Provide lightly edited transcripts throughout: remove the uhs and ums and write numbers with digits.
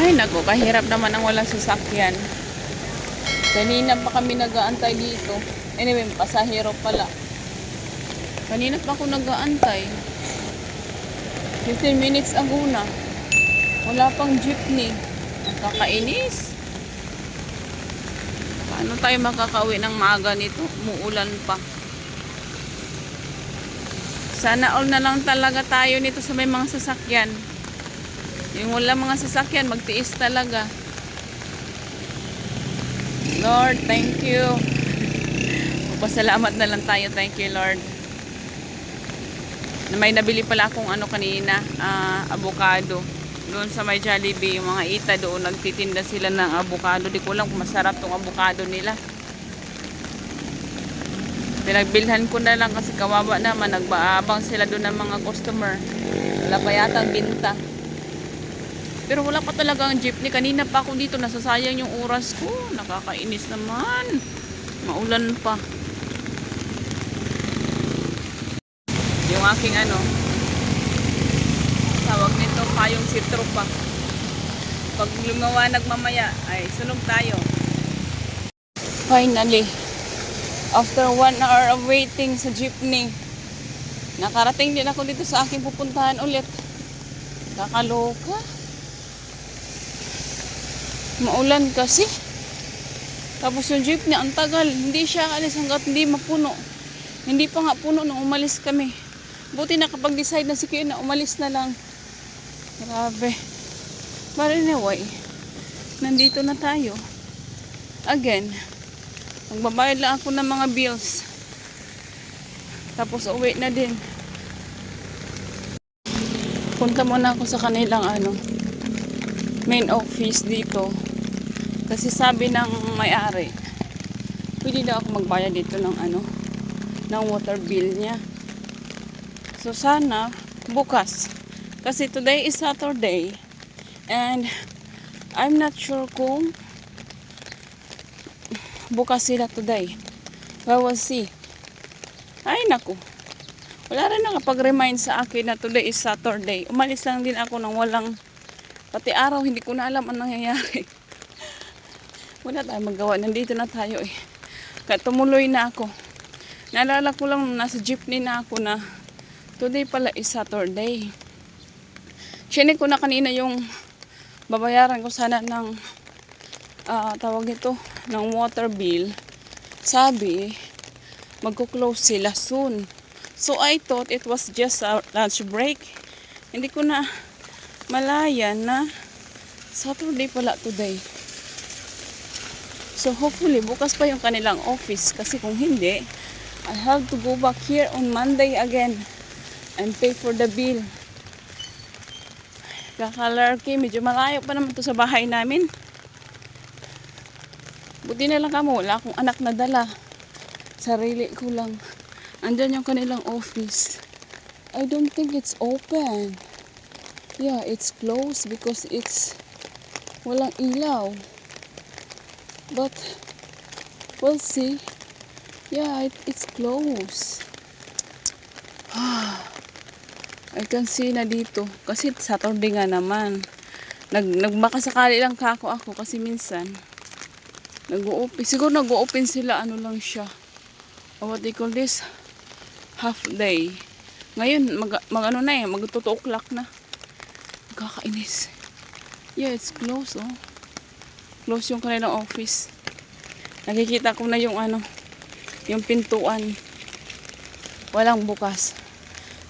Ay naku, kahirap naman ang walang sasakyan. Kanina pa kami nag-aantay dito. Anyway, pasahero pala. Kanina pa ako nag-aantay. 15 minutes ago na. Wala pang jeepney. Nakakainis. Paano tayo makakauwi ng maaga nito? Umuulan pa. Sana all na lang talaga tayo nito sa may mga sasakyan. Yung wala mga sasakyan, magtiis talaga. Lord, thank you. Pasalamat na lang tayo. Thank you, Lord. May nabili pala akong kanina, avocado. Doon sa may Jollibee, yung mga ita doon, nagtitinda sila ng avocado. Di ko lang kung masarap tong avocado nila. Pinagbilhan ko na lang kasi kawawa naman. Nagbaabang sila doon ng mga customer. Wala pa yatang binta. Pero wala pa talaga ang jeepney. Kanina pa ako dito, nasasayang yung oras ko. Nakakainis naman. Maulan pa. Yung aking tawag nito, payong sitro pa. Pag lumawanag mamaya, ay sunog tayo. Finally, after 1 hour of waiting sa jeepney, nakarating din ako dito sa aking pupuntahan ulit. Kakaloka. Maulan kasi. Tapos yung jeepney, ang tagal. Hindi siya alis hanggat hindi mapuno. Hindi pa nga puno nung umalis kami. Buti nakapag-decide na si Kuya na umalis na lang. Grabe. But anyway, nandito na tayo. Again, magbabayad lang ako ng mga bills. Tapos uwi na din. Punta muna ako sa kanilang main office dito. Kasi sabi ng may-ari, pwede daw ako magbayad dito ng ng water bill niya. So sana bukas. Kasi today is Saturday and I'm not sure kung bukas sila today. We will see. Ay naku. Wala rin nakapag-remind sa akin na today is Saturday. Umalis lang din ako nang walang pati araw, hindi ko na alam ang nangyayari. Wala tayong magawa. Nandito na tayo eh. Kaya tumuloy na ako. Naalala ko lang nasa jeepney na ako na today pala is Saturday. Chinik ko na kanina yung babayaran ko sana ng tawag ito, ng water bill. Sabi, magko-close sila soon. So I thought it was just a lunch break. Hindi ko na malayan na Saturday pala today. So hopefully bukas pa yung kanilang office kasi kung hindi, I have to go back here on Monday again and pay for the bill. Kakalarki, medyo malayo pa naman to sa bahay namin. Buti na lang kamo, wala akong anak na dala. Sarili ko lang. Andyan yung kanilang office. I don't think it's open. Yeah, it's closed because it's walang ilaw. But we'll see. Yeah, it's closed. I can see na dito. Kasi Saturday nga naman. Nagbaka sakali lang ako kasi minsan nag-o-open. Siguro nag-o-open sila lang siya. What they call this? Half day. Ngayon, mag 2 o'clock na. Kakainis. Yeah, it's closed Close yung kanilang office. Nakikita ko na yung yung pintuan. Walang bukas.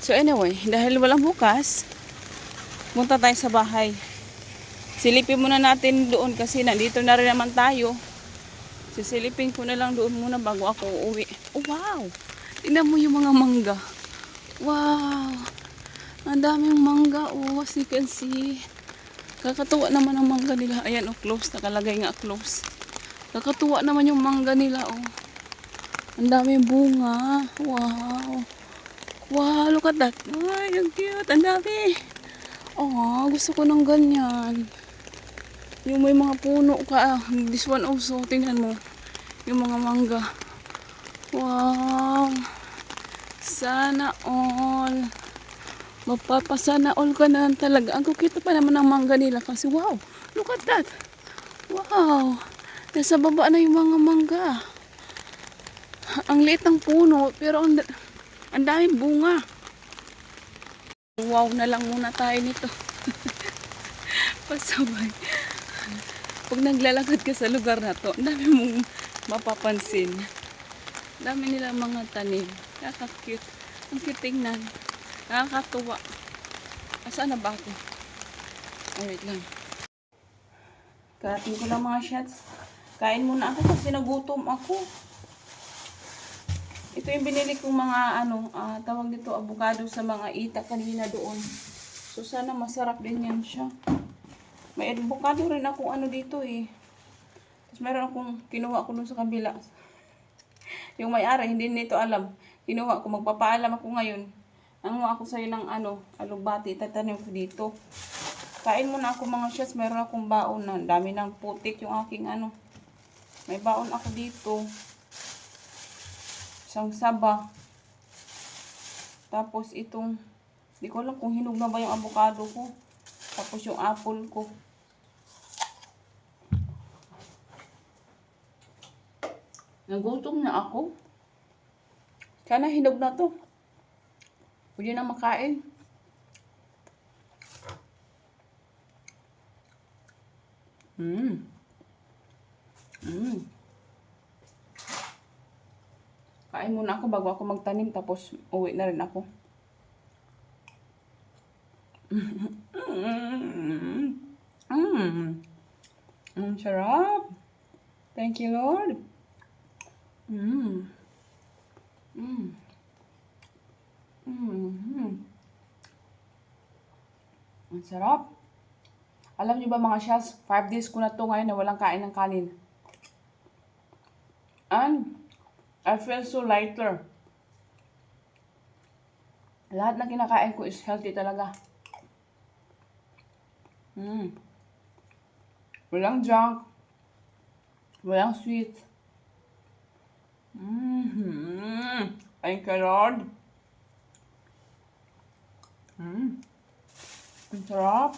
So anyway, dahil walang bukas, punta tayo sa bahay. Silipin muna natin doon kasi nandito na rin naman tayo. Sisilipin ko na lang doon muna bago ako uuwi. Oh wow! Tingnan mo yung mga mangga. Wow! Ang daming mangga. Oh, as you can see. Kakatuwa naman ang mangga nila. Ayan, close. Nakalagay nga close. Kakatuwa naman yung mangga nila, Ang daming bunga. Wow. Wow, look at that. Ay, ang cute. Ang dami. Gusto ko ng ganyan. Yung may mga puno ka. This one also. Tingnan mo. Yung mga mangga. Wow. Sana all. Mapapasana all ka na lang talaga. Ang kukita pa naman ng mangga nila kasi wow, look at that. Wow, nasa baba na yung mga mangga. Ang liit ng puno pero ang daming bunga. Wow na lang muna tayo nito. Pasabay. Pag naglalakad ka sa lugar na to, ang dami mong mapapansin. Dami nila mga tanim. Nakaka-cute. Ang cute tingnan. Nakakatuwa. Asaan na ba ako? Ay, wait lang. Karating ko lang mga shots. Kain muna ako kasi nagutom ako. Ito yung binili kong mga tawag dito, avocado sa mga ita kanina doon. So sana masarap din yan siya. May avocado rin akong dito eh. Tapos meron akong kinuha ko dun sa kabila. Yung may-ari, hindi nito alam. Kinuha ko, magpapaalam ako ngayon. Nanguha ako sa'yo ng alubati, tatanim ko dito. Kain muna ako mga shots, meron akong baon na. Dami ng putik yung aking May baon ako dito. Isang saba. Tapos itong, hindi ko alam kung hinog na ba yung avocado ko. Tapos yung apple ko. Nagutom na ako. Sana hinog na to. Pwede na makain. Kain muna ako bago ako magtanim tapos uwi na rin ako. Sarap. Thank you, Lord. Ang sarap. Alam niyo ba mga shells, 5 days ko na to ngayon na walang kain ng kanin. And I feel so lighter. Lahat na kinakain ko is healthy talaga. Walang junk. Walang sweet. Thank you, Lord. Ang sarap.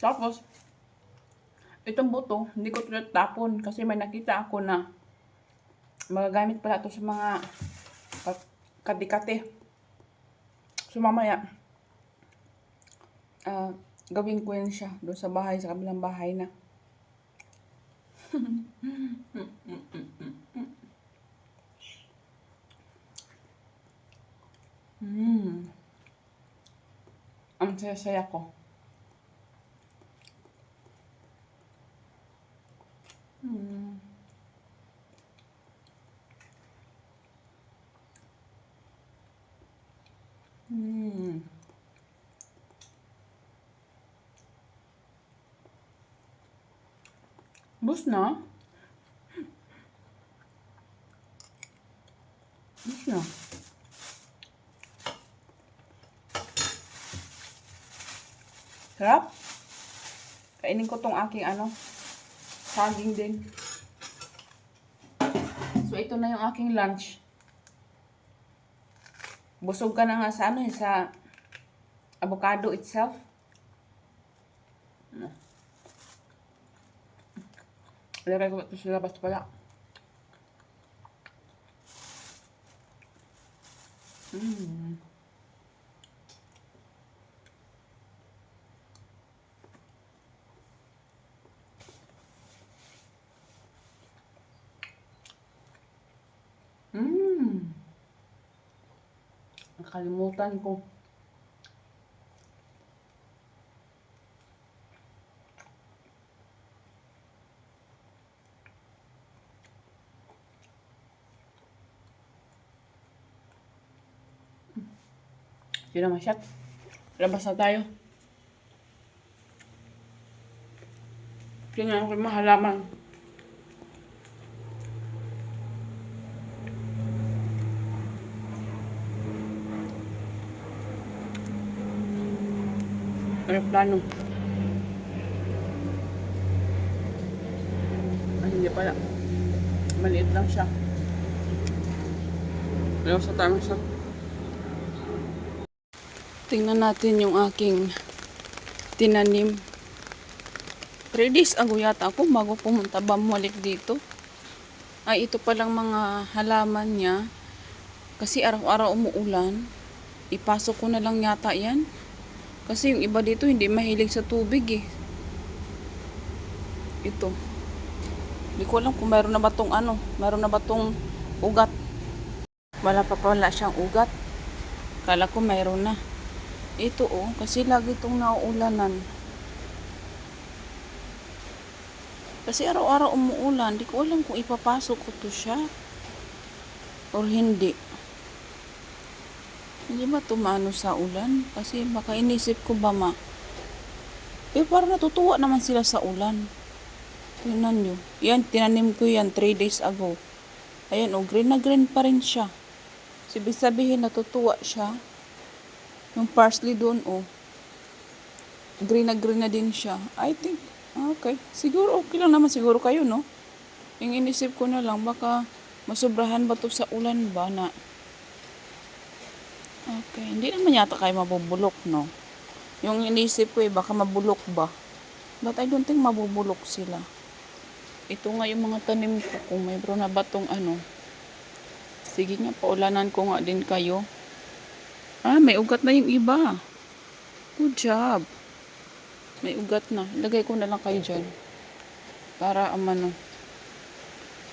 Tapos, itong buto, hindi ko tapon kasi may nakita ako na magagamit pala ito sa mga kati-kati. So, mamaya, gawin ko yan siya doon sa bahay, sa kabilang bahay na. Ang saya-saya ko. Bus na? Bus na. Sarap. Kainin ko tong aking saging din. So, ito na yung aking lunch. Busog ka na nga sa sa avocado itself. Lagay ko ito sa labas pala. Nakalimutan ko. Yun naman siya. Labas na tayo. Tingnan ko yung mga halaman. Aeroplano. Ay, hindi pala. Maliit lang siya. Labas na tayo siya. Tingnan natin yung aking tinanim. 3 days ago yata ako bago pumunta bumalik dito. Ay, ito palang mga halaman niya. Kasi araw-araw umuulan. Ipasok ko na lang yata yan. Kasi yung iba dito hindi mahilig sa tubig eh. Ito. Hindi ko alam kung meron na ba tong meron na ba tong ugat. Wala pa pala siyang ugat. Kala ko meron na. Ito kasi lagi itong nauulanan. Kasi araw-araw umuulan. Di ko alam kung ipapasok ko to siya or hindi. Hindi ba tumano sa ulan? Kasi baka inisip ko ba parang natutuwa naman sila sa ulan. Tingnan nyo. Yan, tinanim ko yan 3 days ago. Ayan green na green pa rin siya. Ibig sabihin natutuwa siya. Yung parsley doon green na din siya. I think okay. Siguro okay lang naman siguro kayo, no? Yung inisip ko na lang, baka masobrahan ba to sa ulan ba na. Okay. Hindi naman yata kayo mabubulok, no? Yung inisip ko baka mabulok ba. But I don't think mabubulok sila. Ito nga yung mga tanim ko. Kung mayroon na ba tong sige nga, paulanan ko nga din kayo. May ugat na yung iba. Good job. May ugat na. Lagay ko na lang kayo dyan. Para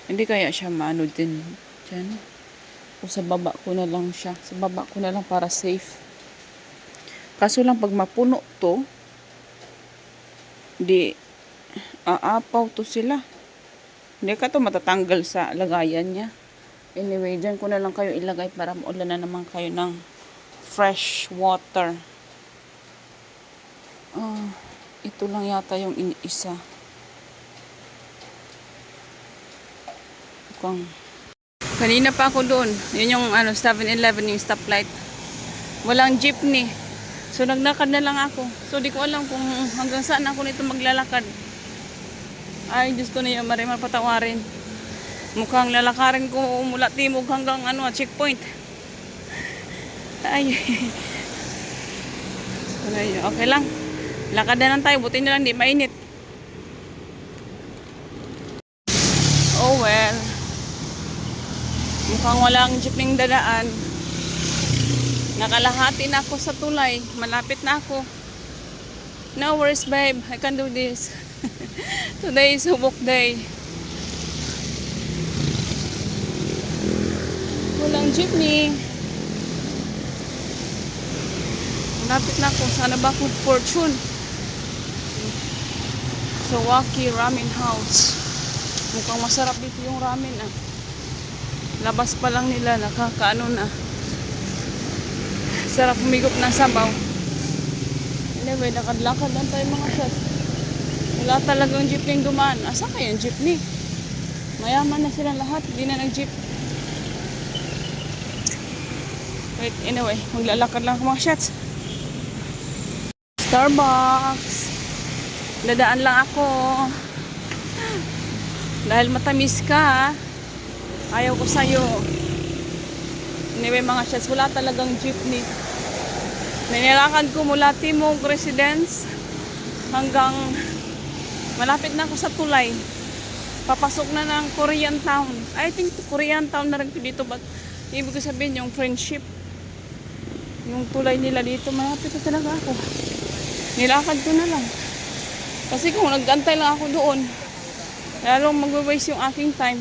hindi kaya siya din dyan. O sa baba ko na lang siya. Sa baba ko na lang para safe. Kaso lang pag mapuno to, di aapaw to sila. Hindi ka to matatanggal sa lagayan niya. Anyway, dyan ko na lang kayo ilagay para maulan na naman kayo ng fresh water. Ito lang yata yung isa. Kanina pa ako doon. Yun yung 7-Eleven, yung stoplight. Walang jeepney. So naglakad na lang ako. So di ko alam kung hanggang saan ako nito maglalakad. Ay, Diyos ko na yung marimar patawarin. Mukhang lalakarin ko mula timog hanggang checkpoint. Ay. Okay lang. Lakad na lang tayo. Buti na lang di mainit. Oh well. Mukhang walang jeepning dadaan. Nakalahati na ako sa tulay. Malapit na ako. No worries, babe. I can do this. Today is hubok day. Walang jeepney. Malapit na ako. Sana ba food fortune? Sawaki Ramen House. Mukhang masarap dito yung ramen Labas pa lang nila. Nakakaano na. Sarap humigop ng sabaw. Anyway, lakad-lakad lang tayo mga shots. Wala talagang jeepney dumaan. Asa kaya yung jeepney? Mayaman na sila lahat. Hindi na nag-jeep. Wait, anyway. Maglalakad lang ako mga shots. Starbucks. Dadaan lang ako. Dahil matamis ka. Ayaw ko sa'yo. Anyway mga shots, wala talagang jeepney. Ninilakad ko mula Timog Residence hanggang malapit na ako sa tulay. Papasok na ng Korean Town. I think Korean Town na rin dito, but ibig ko sabihin yung friendship. Yung tulay nila dito, malapit na talaga ako. Nilakad ko na lang. Kasi kung nag-antay lang ako doon, lalong mag-waste yung aking time.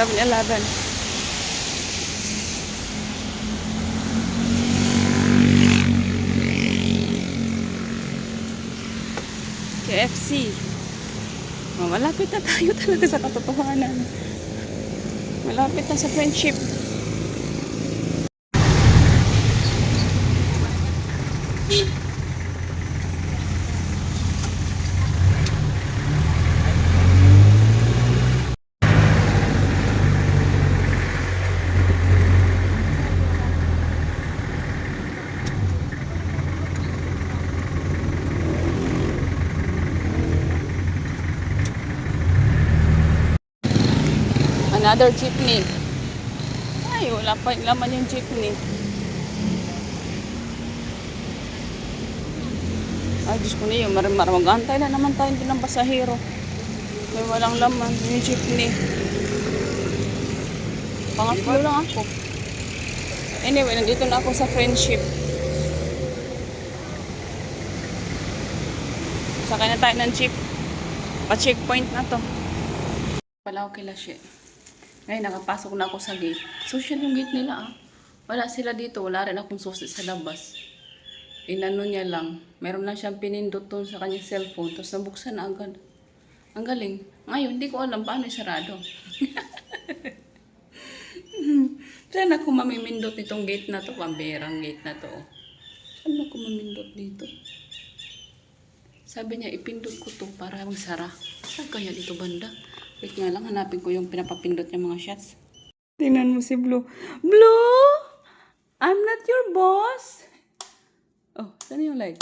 7-Eleven. KFC. Malapit na tayo talaga sa katotohanan. Malapit na sa friendship. Another jeepney. Ay, wala pa laman yung jeepney. Ay, Diyos ko niyo, mag-antay na naman tayo din ng pasahero. May walang laman yung jeepney. Pangatlo lang ako. Anyway, nandito na ako sa friendship. Sakay na tayo ng jeep. Pa-checkpoint na to. Pala ako kila siya. Ngayon, nakapasok na ako sa gate. Social yung gate nila ah. Wala sila dito. Wala rin akong susi sa labas. Inano niya lang. Meron lang siyang pinindot doon sa kanyang cellphone. Tapos nabuksan na agad. Ang galing. Ngayon, hindi ko alam paano isarado. Saan ako mamimindot nitong gate na to? Pambirang gate na to. Saan ako mamindot dito? Sabi niya, ipindot ko to para magsara. Saan kaya dito banda? Wait nga lang, hanapin ko yung pinapapindot niya mga shots. Tingnan mo si Blue. Blue! I'm not your boss. Oh, saan yung light?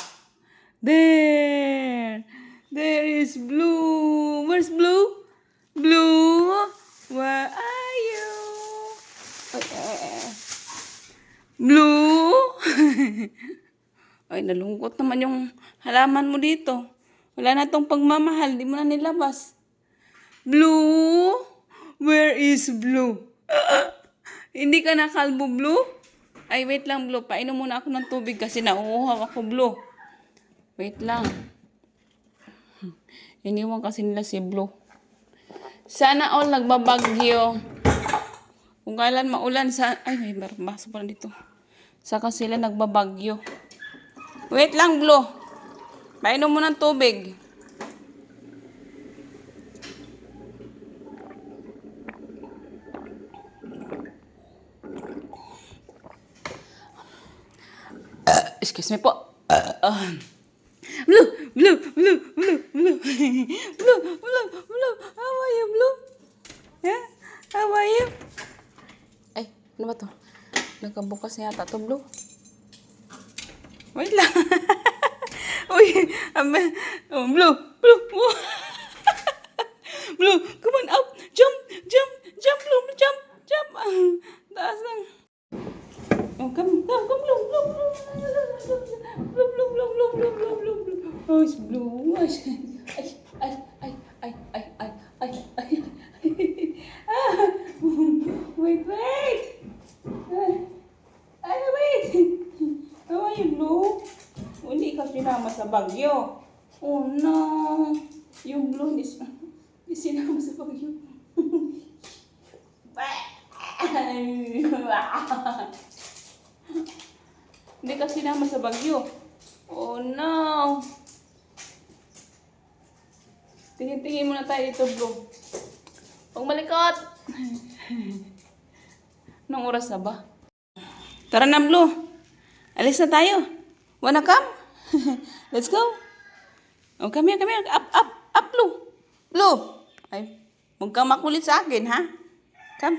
There! There is Blue! Where's Blue? Blue! Where are you? Blue! Ay, nalungkot naman yung halaman mo dito. Wala na tong pagmamahal. Di mo na nilabas. Blue? Where is Blue? Hindi ka nakalbo, Blue? Ay, wait lang, Blue. Painom muna ako ng tubig kasi nauuhaw ako, Blue. Wait lang. Iniwan kasi nila si Blue. Sana all nagbabagyo. Kung kailan maulan sa... Ay, may baso pa dito. Saka sila nagbabagyo. Wait lang, Blue. Painom mo ng tubig. Excuse me po. Blue, Blue, Blue, Blue, Blue. Blue, Blue, Blue. How are you, Blue? Yeah? How are you? Ay, ano ba to? Nagkabukas yata to, Blue. Wait lang. Uy, oh, Blue, Blue. Blue, come on up. Jump, jump, jump, Blue, jump, jump. Taas lang. Oh, come, Blue, Blue, Blue. Blue, Blue, Blue, Blue, Blue, Blue, Blue, Blue. Oh, it's Blue. Ay, ay. Wait. Wait. How are you, Blue? Hindi ka sinama sa bagyo. Oh, no. Yung Blue, hindi sinama sa bagyo. Hindi ka sinama sa bagyo. Oh, no. Tingin-tingin muna tayo dito, Blue. Huwag malikot. Anong oras na ba? Tara na, Blue. Alis na tayo. Wanna come? Let's go. Oh, come here. Up, Blue. Blue. Ay, huwag kang makulit sa akin, ha? Come.